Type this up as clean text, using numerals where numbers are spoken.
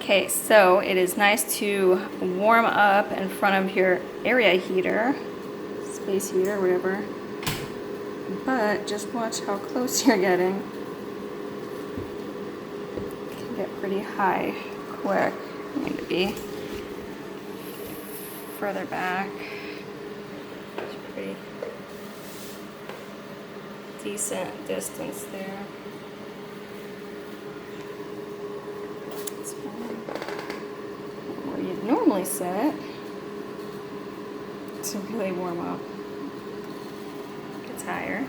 Okay, so it is nice to warm up in front of your area heater, space heater, whatever, but just watch how close you're getting. It can get pretty high quick. I'm going to be further back. It's pretty decent distance there. It's where you'd normally set it to really warm up. Gets higher.